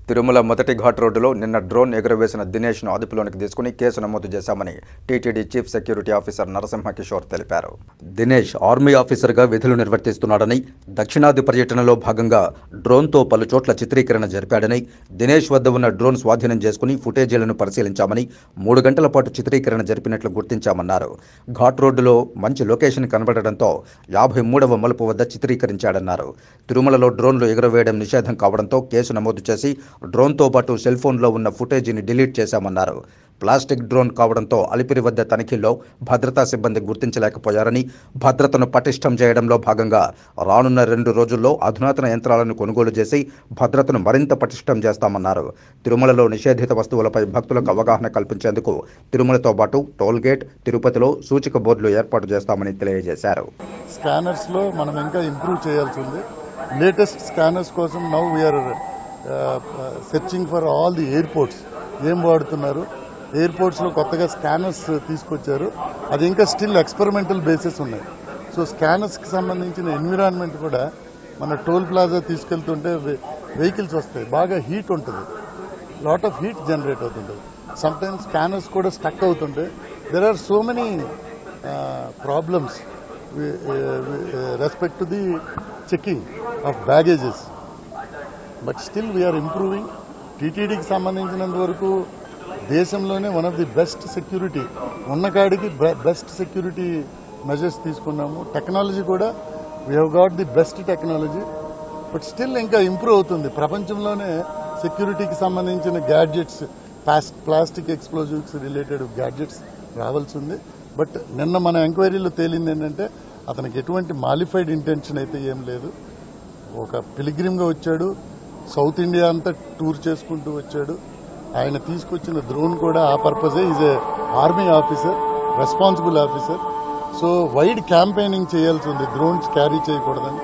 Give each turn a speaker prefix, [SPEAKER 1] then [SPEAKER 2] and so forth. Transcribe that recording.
[SPEAKER 1] తిరుమల మొదటి ఘాట్ రోడ్డులో నిన్న డ్రోన్ ఎగురవేసిన దినేష్ను అదుపులోనికి తీసుకుని కేసు నమోదు చేశామని TTD chief security officer Narasimha Kishore తెలిపారు. దినేష్ ఆర్మీ ఆఫీసర్గా విధులు నిర్వర్తిస్తున్నాడని, దక్షిణాది పర్యటనలో భాగంగా డ్రోన్తో పలు చోట్ల చిత్రీకరణ జరిపాడని, దినేష్ వద్ద ఉన్న డ్రోన్ స్వాధీనం చేసుకుని ఫుటేజీలను పరిశీలించామని, 3 గంటల పాటు చిత్రీకరణ జరిపినట్లు గుర్తించామన్నారు. ఘాట్ రోడ్డులో మంచి లొకేషన్ కనబడడంతో 53వ మలుపు వద్ద చిత్రీకరించాడన్నారు. తిరుమలలో డ్రోన్లు ఎగురవేయడం నిషేధం కావడంతో కేసు నమోదు చేసి డ్రోన్తో పాటు సెల్ ఫోన్లో ఉన్న ఫుటేజీని డిలీట్ చేశామన్నారు. ప్లాస్టిక్ డ్రోన్ కావడంతో అలిపిరి వద్ద తనిఖీల్లో భద్రతా సిబ్బంది గుర్తించలేకపోయారని, భద్రతను పటిష్టం చేయడంలో భాగంగా రానున్న 2 రోజుల్లో అధునాతన యంత్రాలను కొనుగోలు చేసి భద్రతను మరింత పటిష్టం చేస్తామన్నారు. తిరుమలలో నిషేధిత వస్తువులపై భక్తులకు అవగాహన కల్పించేందుకు తిరుమలతో పాటు టోల్గేట్, తిరుపతిలో సూచిక బోర్డులు ఏర్పాటు చేస్తామని తెలియజేశారు.
[SPEAKER 2] స్కానర్స్లో మనం ఇంకా ఇంప్రూవ్ చేయాల్సి ఉంది. లేటెస్ట్ స్కానర్స్ కోసం now we're searching for all the airports ఏం వాడుతున్నారు. ఎయిర్పోర్ట్స్లో కొత్తగా స్కానర్స్ తీసుకొచ్చారు. అది ఇంకా స్టిల్ ఎక్స్పెరిమెంటల్ బేసిస్ ఉన్నాయి. సో స్కానర్స్కి సంబంధించిన ఎన్విరాన్మెంట్ కూడా మన టోల్ ప్లాజా తీసుకెళ్తుంటే వెహికల్స్ వస్తాయి, బాగా హీట్ ఉంటుంది, లాట్ ఆఫ్ హీట్ జనరేట్ అవుతుంటుంది. సమ్టైమ్స్ స్కానర్స్ కూడా స్టక్ అవుతుంటే there are so many problems respect to the checking of baggages. But still we're improving. టీటీడీకి సంబంధించినంత వరకు దేశంలోనే one of the best security ఉన్న కాడికి బెస్ట్ సెక్యూరిటీ మెజర్స్ తీసుకున్నాము. టెక్నాలజీ కూడా we have got the best technology. But still ఇంకా improve అవుతుంది. ప్రపంచంలోనే సెక్యూరిటీకి సంబంధించిన gadgets, plastic explosives related gadgets రావాల్సి ఉంది. బట్ నిన్న మన ఎంక్వైరీలో తేలింది ఏంటంటే అతనికి ఎటువంటి మాలిఫైడ్ ఇంటెన్షన్ అయితే ఏం లేదు. ఒక పిలిగ్రిమ్గా వచ్చాడు, సౌత్ ఇండియా అంతా టూర్ చేసుకుంటూ వచ్చాడు. ఆయన తీసుకొచ్చిన డ్రోన్ కూడా ఆ పర్పజే. Is a army officer, responsible officer. So wide campaigning చేయాల్సి ఉంది డ్రోన్స్ క్యారీ చేయకూడదని.